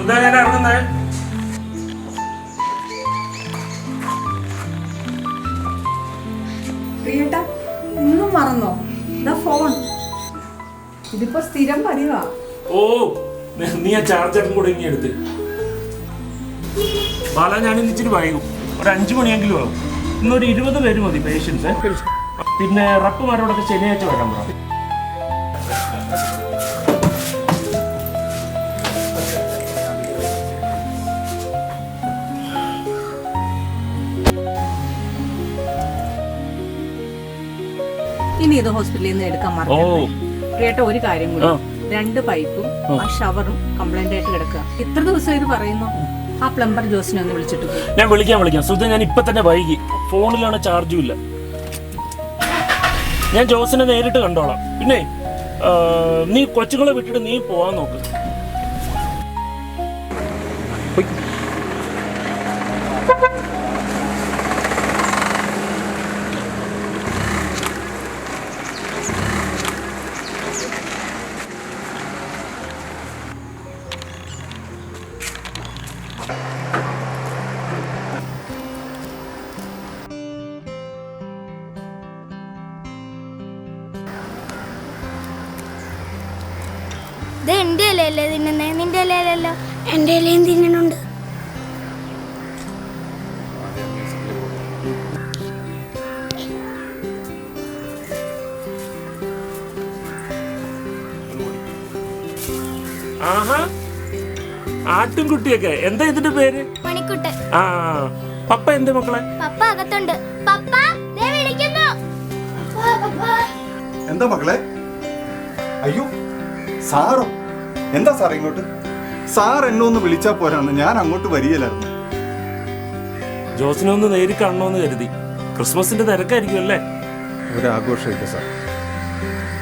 സുധാ ഞാൻ ഇറങ്ങുന്നേ. പ്രിയേട്ടാ ഇന്നും മറന്നോ? ഫോൺ ഇതിപ്പോ സ്ഥിരം പതിവാ. ഓ നീ ആ ചാർജറും കൂടെ ഇങ്ങനെ എടുത്ത് ബാല. ഞാൻ ഇച്ചിരി വൈകും, ഒരു 5 മണിയെങ്കിലും ആവും. ഇന്നൊരു 20 പേര് മതി പേഷ്യൻസ്. പിന്നെ റപ്പുമാരോടൊക്കെ ശനിയാഴ്ച വരാൻ പറ. ഇനി ഇത് ഹോസ്പിറ്റലിൽ നിന്ന് എടുക്കാൻ മറന്നു. പ്രിയേട്ട ഒരു കാര്യം കൂടി, 2 പൈപ്പും ആ ഷവറും കംപ്ലൈന്റ് ആയിട്ട് കിടക്കുക. ഇത്ര ദിവസം ഇത് പറയുന്നു. ആ പ്ലംബർ ജോസിനെ ഒന്ന് വിളിച്ചിട്ട് പോയി. ഞാൻ വിളിക്കാം സുധ. ഞാൻ ഇപ്പൊ തന്നെ വൈകി, ഫോണിലാണ് ചാർജും ഇല്ല. ഞാൻ ജോസിനെ നേരിട്ട് കണ്ടോളാം. പിന്നെ നീ കൊച്ചുങ്ങളെ വിട്ടിട്ട് നീ പോവാൻ നോക്ക്. ഇത് എൻ്റെ ഇലയല്ലേ തിന്നുന്നേ? നിന്റെ ഇലയല്ലല്ലോ. എൻ്റെ ഇലയും തിന്നുന്നുണ്ട്. ആഹാ, ആട്ടിൻകുട്ടിയൊക്കെ. എന്താ ഇതിന്റെ പേര്? മണിക്കുട്ടൻ. ആ, പപ്പ എന്റെ മക്കളെ? പപ്പ അകത്തുണ്ട്. പപ്പ ദേ വിളിക്കുന്നു. എന്താ മക്കളെ? അയ്യോ സാറോ? എന്താ സാർ ഇങ്ങോട്ട്? സാർ എന്നെ ഒന്ന് വിളിച്ചാ പോരാന്ന് ഞാൻ അങ്ങോട്ട് വരികയില്ലായിരുന്നു. ജോസിനെ ഒന്ന് നേരി കാണണമെന്ന് കരുതി. ക്രിസ്മസിന്റെ തിരക്കായിരിക്കും അല്ലേ? ഒരാഘോഷമില്ല സാർ,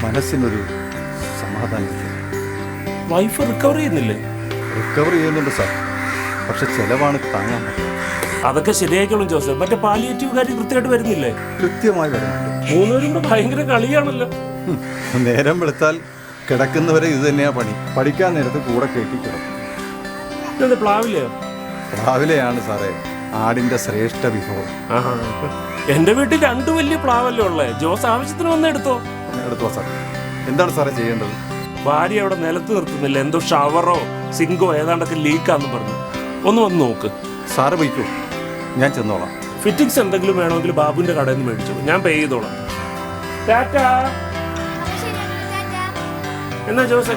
മനസ്സിനൊരു സമാധാനമില്ല. വൈഫ് റിക്കവർ ചെയ്യുന്നില്ലേ? റിക്കവർ ചെയ്യുന്നുണ്ട് സാർ, പക്ഷെ ചെലവാണ് താങ്ങാൻ പറ്റും. അതൊക്കെ ശരിയായിക്കോളും ജോസഫ്. മറ്റേ പാലിയേറ്റീവ് കാര്യം കൃത്യമായിട്ട് വരുന്നില്ലേ? കൃത്യമായി വരുന്നുണ്ട്. 3 പേരും കൂടെ ഭയങ്കര കളിയാണല്ലോ. നേരം വെളുത്താൽ കിടക്കുന്നവരെ ഇത് തന്നെയാ പണി. പഠിക്കാൻ നേരത്ത് കൂടെ കയറ്റി കിടക്കും. ഇതെന്താ പ്ലാവിലെയോ? രാവിലെയാണ് സാറേ ആടിന്റെ ശ്രേഷ്ഠ വിഭവം. എന്റെ വീട്ടിൽ 2 വലിയ പ്ലാവല്ലേ ഉള്ളേ. ജോസ് ആവശ്യത്തിന് വന്ന് എടുത്തോ. എടുത്തോ സാർ. എന്താണ് സാറേ ചെയ്യേണ്ടത്? ഭാര്യ അവിടെ നിലത്ത് നിർത്തുന്നില്ല. എന്തോ ഷവറോ സിങ്കോ ഏതാണ്ടൊക്കെ ലീക്കാന്ന് പറഞ്ഞു. ഒന്ന് വന്ന് നോക്ക്. സാറ് വയ്ക്കൂ, ഞാൻ ചെന്നോളാം. ഫിറ്റിങ്സ് എന്തെങ്കിലും വേണമെങ്കിൽ ബാബുവിന്റെ കടയിൽ നിന്ന് മേടിച്ചു, ഞാൻ പേ ചെയ്തോളാം. ടാറ്റാ. എന്നാ ജോസേ.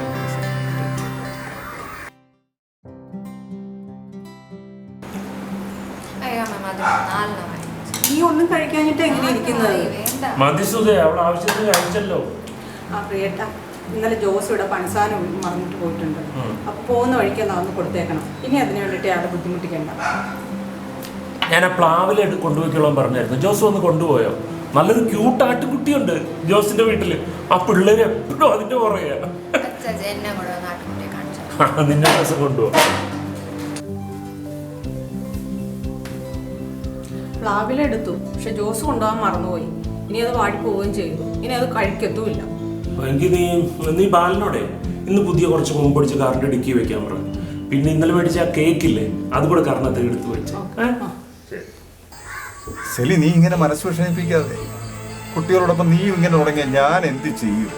നീ ഒന്നും കഴിക്കാഞ്ഞിട്ട് എങ്ങനെ ഇരിക്കുന്നത്? മതിസുതേ, അവൾ ആവശ്യത്തിന് കഴിച്ചല്ലോ. ആ പ്രിയേട്ട, ഇന്നലെ ജോസ് ഇവിടെ പണിസാന മറന്നിട്ട് പോയിട്ടുണ്ട്. അപ്പൊ പോകുന്ന വഴിക്ക് ഒന്ന് കൊടുത്തേക്കണം. ഇനി അതിന് വേണ്ടിയിട്ട് അയാളെ ബുദ്ധിമുട്ടിക്കണ്ട. ഞാൻ ആ പ്ലാവിലെ കൊണ്ടുപോയിക്കോളാൻ പറഞ്ഞായിരുന്നു. ജോസ് വന്ന് കൊണ്ടുപോയോ? നല്ലൊരു ക്യൂട്ട് ആട്ടുകുട്ടിയുണ്ട് ജോസിന്റെ വീട്ടില്. ആ പിള്ളേര് എപ്പോഴും അതിന്റെ പുറകെ. നിന്നെ ദിവസം കൊണ്ടുപോകും. പ്ലാവിലെടുത്തു, പക്ഷെ ജോസ് കൊണ്ടുപോകാൻ മറന്നുപോയി. ഇനി അത് വാടി പോവുകയും ചെയ്തു. ഇനി അത് കഴിക്കത്തുമില്ല. എങ്കിൽ നീ ബാലനോടെ ഇന്ന് പുതിയ കുറച്ച് കൊമ്പടിച്ച് കാറിന്റെ ഡിക്കി വെക്കാൻ പറഞ്ഞു. പിന്നെ ഇന്നലെ മേടിച്ച ആ കേക്കില്ലേ, അത് കൂടെ കാരണത്തിൽ എടുത്ത് വെച്ചു. സെലി, നീ ഇങ്ങനെ മനസ്സ് വിഷമിപ്പിക്കാതെ. കുട്ടികളോടൊപ്പം നീ ഇങ്ങനെ തുടങ്ങിയ ഞാൻ എന്ത് ചെയ്യും?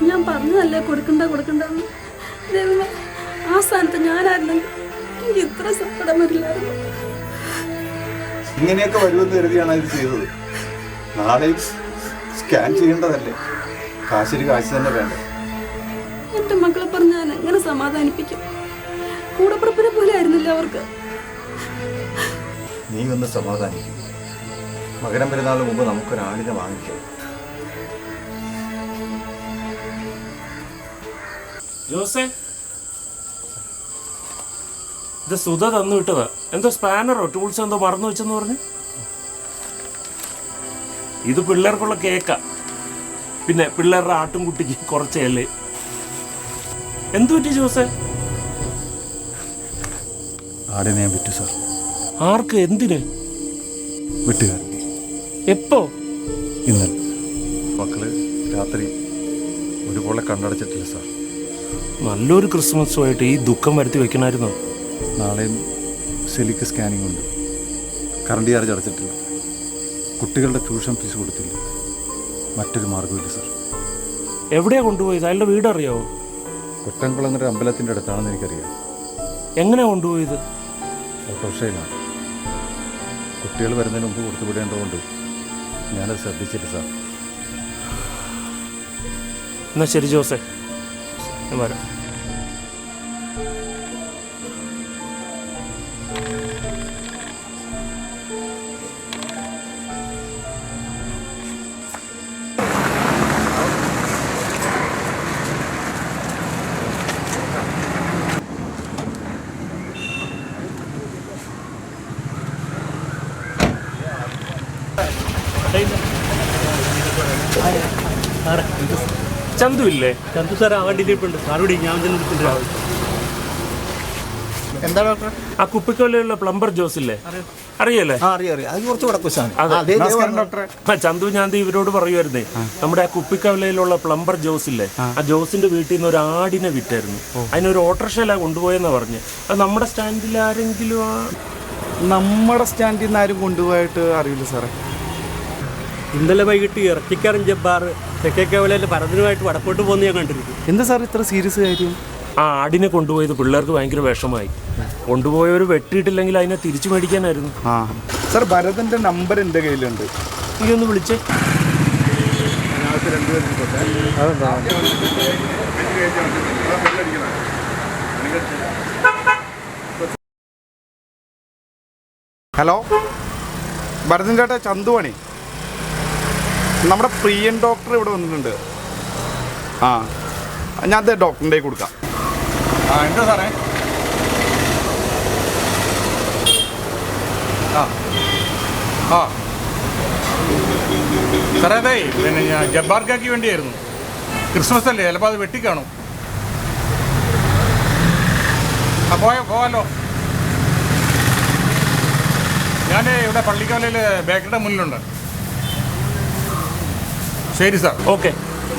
ഞാൻ പറഞ്ഞതല്ലേ കൊടുക്കണ്ടെന്ന്. ദൈവമേ, ആ സ്ഥാനത്ത് ഞാനായിരുന്നെങ്കിൽ എനിക്ക് ഇത്ര സങ്കടം വരില്ലായിരുന്നു. ഇങ്ങനെയൊക്കെ വരുമെന്ന് കരുതിയാണ് ഇത് ചെയ്തത്. നാളെ സ്കാൻ ചെയ്യേണ്ടതല്ലേ? കാശ് തന്നെ വേണ്ടേ? എന്റെ മക്കളെ പറഞ്ഞ് ഞാൻ എങ്ങനെ സമാധാനിപ്പിക്കും? കൂടപ്പുറപ്പിനെ പോലെ ആയിരുന്നില്ല അവർക്ക്. നീ ഒന്ന് സമാധാനിക്കും. മകരം പെരുന്നാളിന് മുമ്പ് നമുക്കൊരാളിനെ വാങ്ങിക്കാം. ജോസേ, ഇത് സുധ തന്നു വിട്ടതാ. എന്തോ സ്പാനറോ ടൂൾസോ എന്തോ മറന്നു വെച്ചെന്ന് പറഞ്ഞു. ഇത് പിള്ളേർക്കുള്ള കേക്കാ. പിന്നെ പിള്ളേരുടെ ആട്ടുംകുട്ടിക്ക് കുറച്ചല്ലേ. എന്തു പറ്റി ജോസേ? ആടിനെ ഞാൻ വിറ്റു സാർ. ആർക്ക്? എന്തിന്? വിട്ടുകാരൻ. എപ്പോ? ഇന്നലെ. മക്കള് രാത്രി ഒരുപോലെ കണ്ണടച്ചിട്ടില്ല സാർ. നല്ലൊരു ക്രിസ്മസുമായിട്ട് ഈ ദുഃഖം വരുത്തി വെക്കണമായിരുന്നു. നാളെയും സെലിക്ക് സ്കാനിങ് ഉണ്ട്. കറണ്ട് ചാർജ് അടച്ചിട്ടില്ല. കുട്ടികളുടെ ട്യൂഷൻ ഫീസ് കൊടുത്തില്ല. മറ്റൊരു മാർഗ്ഗമില്ല സാർ. എവിടെയാ കൊണ്ടുപോയത്? അയാളുടെ വീട് അറിയാവോ? കൊറ്റംകുളങ്ങര അമ്പലത്തിൻ്റെ അടുത്താണെന്ന് എനിക്കറിയാം. എങ്ങനെയാ കൊണ്ടുപോയത്? ഓട്ടോറിക്ഷയിലാണ്. കുട്ടികൾ വരുന്നതിന് മുമ്പ് കൊടുത്തു വിടേണ്ടതുകൊണ്ട് ഞാനത് ശ്രദ്ധിച്ചില്ല സാർ. എന്നാ ശരി ജോസേ, ഞാൻ വരാം. ചന്തു ഇല്ലേ? ചന്തു സാർ ആണ്ടിട്ടുണ്ട്. സാറോടി ഞാൻ എന്താ ഡോക്ടർ? ആ കുപ്പിക്കൊല്ലയുള്ള പ്ലംബർ ജോസ് ഇല്ലേ? അറിയല്ലേ? അറിയാം. അത് കുറച്ച് വടക്കുശാണ്. ചന്തു ഞാൻ ഇവരോട് പറയുമായിരുന്നേ, നമ്മുടെ ആ കുപ്പിക്കവലയിലുള്ള പ്ലംബർ ജോസ് ഇല്ലേ, ആ ജോസിന്റെ വീട്ടിൽ നിന്ന് ഒരു ആടിനെ വിറ്റായിരുന്നു. അതിനൊരു ഓട്ടോറിക്ഷയിലാണ് കൊണ്ടുപോയെന്നാ പറഞ്ഞ്. അത് നമ്മുടെ സ്റ്റാൻഡിൽ ആരെങ്കിലും നമ്മുടെ സ്റ്റാൻഡിൽ നിന്ന് ആരും കൊണ്ടുപോയിട്ട് അറിയില്ല സാറേ. ഇന്നലെ വൈകിട്ട് ഇറച്ചിക്കാരൻ ജബ്ബാർ തെക്കേക്കവലയിലെ പരതിനുമായിട്ട് വടക്കോട്ട് പോകുന്ന ഞാൻ കണ്ടിരുന്നു. എന്താ സാർ ഇത്ര സീരിയസ് കാര്യം? ആ ആടിനെ കൊണ്ടുപോയത് പിള്ളേർക്ക് ഭയങ്കര വിഷമായി. കൊണ്ടുപോയവർ വെട്ടിയിട്ടില്ലെങ്കിൽ അതിനെ തിരിച്ചു മേടിക്കാനായിരുന്നു. ആ സാർ, ഭരതന്റെ നമ്പർ എൻ്റെ കയ്യിലുണ്ട്. നീ ഒന്ന് വിളിച്ചേ. ഹലോ, ഭരതൻ ചേട്ടാ, ചന്തുവാണി. നമ്മുടെ പ്രിയൻ ഡോക്ടർ ഇവിടെ വന്നിട്ടുണ്ട്. ആ, ഞാൻ അത് ഡോക്ടറിൻ്റെ കൊടുക്കാം. ആ, എന്താ സാറേ? ആ സാറേ, അതെ പിന്നെ ഞാൻ ജബ്ബാർക്കാക്ക് വേണ്ടിയായിരുന്നു. ക്രിസ്മസ് അല്ലേ, ചിലപ്പോൾ അത് വെട്ടിക്കാണും. ആ പോവാലോ. ഞാൻ ഇവിടെ പള്ളിക്കവലയിൽ ബേക്കറിയുടെ മുന്നിലുണ്ട്. ശരി സാർ. ഓക്കെ,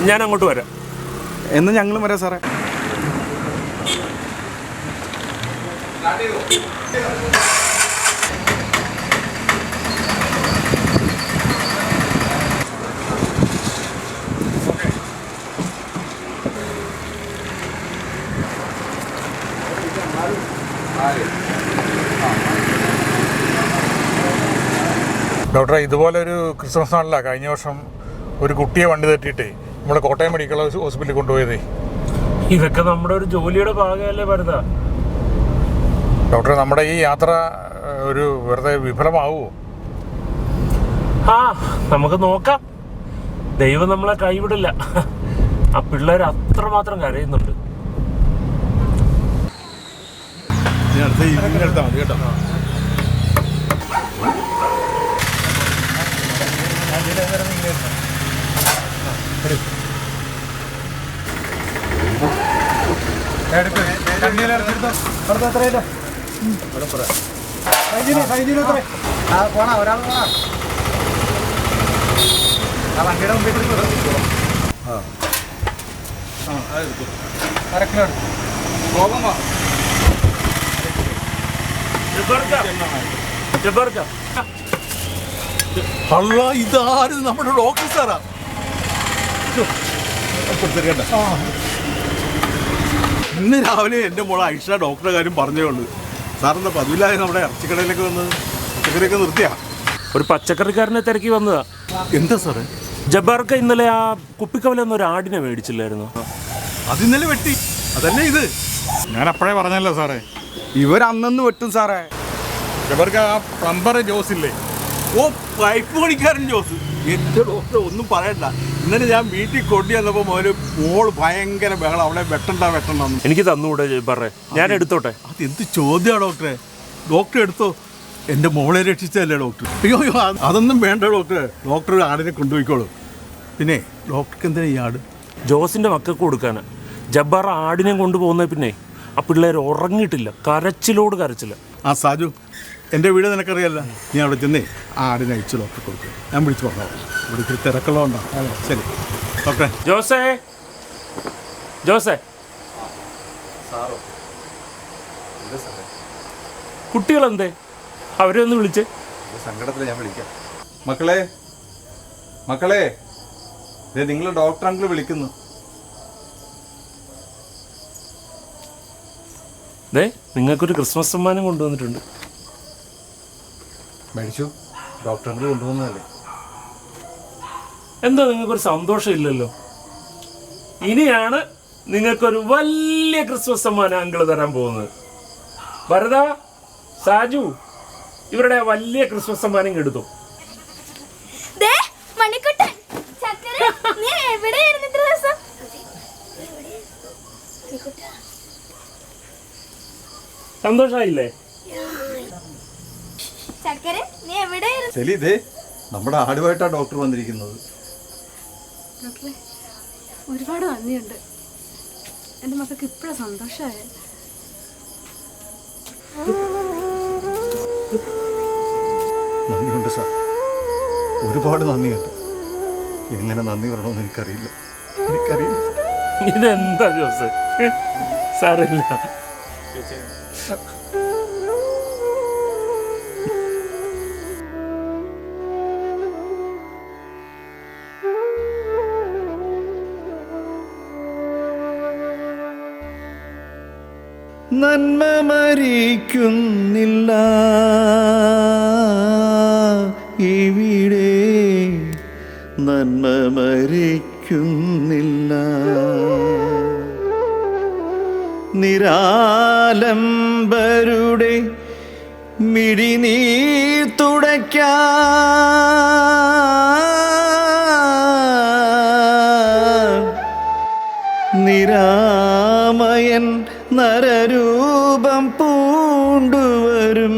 ഞാൻ അങ്ങോട്ട് വരാം. എന്ന് ഞങ്ങളും വരാം സാറേ. ഡോക്ടറെ, ഇതുപോലെ ഒരു ക്രിസ്മസ് നാളിലാണ് കഴിഞ്ഞ വർഷം ഒരു കുട്ടിയെ വണ്ടി തട്ടിയിട്ടേ നമ്മുടെ കോട്ടയം മെഡിക്കൽ ഹോസ്പിറ്റലിൽ കൊണ്ടുപോയതേ. ഇതൊക്കെ നമ്മുടെ ഒരു ജോലിയുടെ ഭാഗമല്ലേ ഭരത? ഡോക്ടറെ, നമ്മുടെ ഈ യാത്ര ഒരു വെറുതെ വിഫലമാവുമോ? ആ, നമുക്ക് നോക്കാം. ദൈവം നമ്മളെ കൈവിടില്ല. ആ പിള്ളേർ അത്രമാത്രം കരയുന്നുണ്ട്. അല്ല, ഇതാരും നമ്മുടെ ഡോക്ടർ സാറാ. ഇന്ന് രാവിലെ എൻ്റെ മോളെ ഐഷ ഡോക്ടറുടെ കാര്യം പറഞ്ഞേ ഉള്ളൂ. സാറിൻ്റെ പതിവില്ലാതെ നമ്മുടെ ഇറച്ചിക്കടയിലേക്ക് വന്ന് പച്ചക്കറിയൊക്കെ നിർത്തിയാ. ഒരു പച്ചക്കറിക്കാരനെ തിരക്കി വന്നതാ. എന്താ സാറേ? ജബ്ബാർക്ക് ഇന്നലെ ആ കുപ്പിക്കവല എന്നൊരു ആടിനെ മേടിച്ചില്ലായിരുന്നു? അതിന്നലെ വെട്ടി. അതല്ലേ ഇത്? ഞാൻ അപ്പോഴേ പറഞ്ഞല്ലോ സാറേ, ഇവരന്നു വെട്ടും സാറേ. ഇവർക്ക് ആ പ്ലംബർ ജോസ് ഇല്ലേ? ഓ, പൈപ്പ് പണിക്കാരൻ ജോസ്. എൻ്റെ ഡോക്ടറെ ഒന്നും പറയണ്ട. ഇന്നലെ ഞാൻ വീട്ടിൽ കൊണ്ടു വന്നപ്പോൾ മോള് ഭയങ്കര ബഹളം. അവിടെ വെട്ടണ്ടെന്ന്. എനിക്ക് തന്നുകൂടെ ജബ്ബാറെ? ഞാൻ എടുത്തോട്ടെ? അതെന്ത് ചോദ്യമാണ് ഡോക്ടറെ? ഡോക്ടർ എടുത്തോ. എൻ്റെ മോളെ രക്ഷിച്ചതല്ലേ ഡോക്ടർ? അയ്യോ, അതൊന്നും വേണ്ട ഡോക്ടറെ. ഡോക്ടർ ആടിനെ കൊണ്ടുപോയിക്കോളൂ. പിന്നെ ഡോക്ടർക്ക് എന്തിനാ ഈ ആട്? ജോസിൻ്റെ മക്കൾക്ക് കൊടുക്കാനാ. ജബ്ബാർ ആടിനെ കൊണ്ടുപോകുന്ന പിന്നെ ആ പിള്ളേർ ഉറങ്ങിയിട്ടില്ല. കരച്ചിലോട് കരച്ചില്ല. ആ സാജു, എൻ്റെ വീട് നിനക്കറിയാല്ല. നീ അവിടെ ചെന്നേ ആ ആടിനെ അയച്ചു ഡോക്ടർ കൊടുക്കുക. ഞാൻ വിളിച്ചു പറഞ്ഞോ. ഇവിടെ ഇത്തിരി തിരക്കുള്ളതുകൊണ്ടോ? ശരി ഡോക്ടറെ. ജോസേ, സാറോ ഇല്ല സാറേ, കുട്ടികളെന്തേ? അവരെ ഒന്ന് വിളിച്ച്. സങ്കടത്തിൽ ഞാൻ വിളിക്കാം. മക്കളെ മക്കളെ, നിങ്ങൾ ഡോക്ടർ അങ്കിൾ വിളിക്കുന്നു. നിങ്ങൾക്കൊരു ക്രിസ്മസ് സമ്മാനം കൊണ്ടുവന്നിട്ടുണ്ട്. മേടിച്ചു, ഡോക്ടർ അങ്കിൾ കൊണ്ടുവന്നതല്ലേ. എന്താ നിങ്ങൾക്കൊരു സന്തോഷം ഇല്ലല്ലോ? ഇനിയാണ് നിങ്ങൾക്കൊരു വലിയ ക്രിസ്മസ് സമ്മാനം അങ്കിള് തരാൻ പോകുന്നത്. ഭരത, സാജു, ഇവരുടെ വലിയ ക്രിസ്മസ് സമ്മാനം എടുത്തു. മണിക്കുട്ടൻ, നീ എവിടെയായിരുന്നു ഇത്ര ദിവസം? സന്തോഷായില്ലേ? ചക്കര, നീ എവിടെയായിരുന്നു? ശരി, ഇതേ നമ്മുടെ ആടുമായിട്ടാണ് ഡോക്ടർ വന്നിരിക്കുന്നത്. ഡോക്ടറെ, ഒരുപാട് നന്ദിയുണ്ട്. എൻ്റെ മക്കൾക്ക് ഇപ്പോഴും സന്തോഷമായ. നന്ദിയുണ്ട് സാർ, ഒരുപാട് നന്ദിയുണ്ട്. എങ്ങനെ നന്ദി പറയണമെന്ന് എനിക്കറിയില്ല. ഇതെന്താ ജോസ്? സാറില്ല. നന്മ മരിക്കുന്നില്ല ഇവിടെ, നന്മ മരിക്കുന്നില്ല. നിരാലംബരുടെ മിഴിനീർ തുടയ്ക്കാൻ നിരാമയൻ നരരൂപം പൂണ്ടുവരും.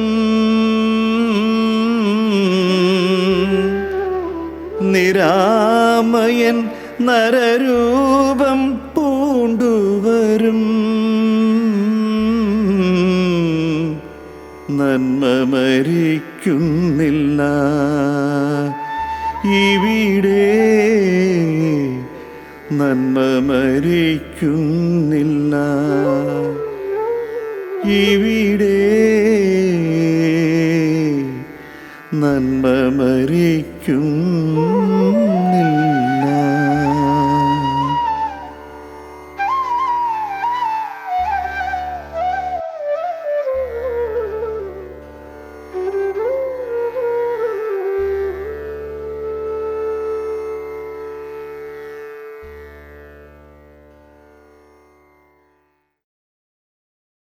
നിരാമയൻ നരരൂപം പൂണ്ടുവരും. നന്മ മരിക്കുന്നില്ല ഇവിടെ, നന്മ മരിക്കുന്നില്ല ഇവിടെ, നന്മ മരിക്കുന്നില്ല.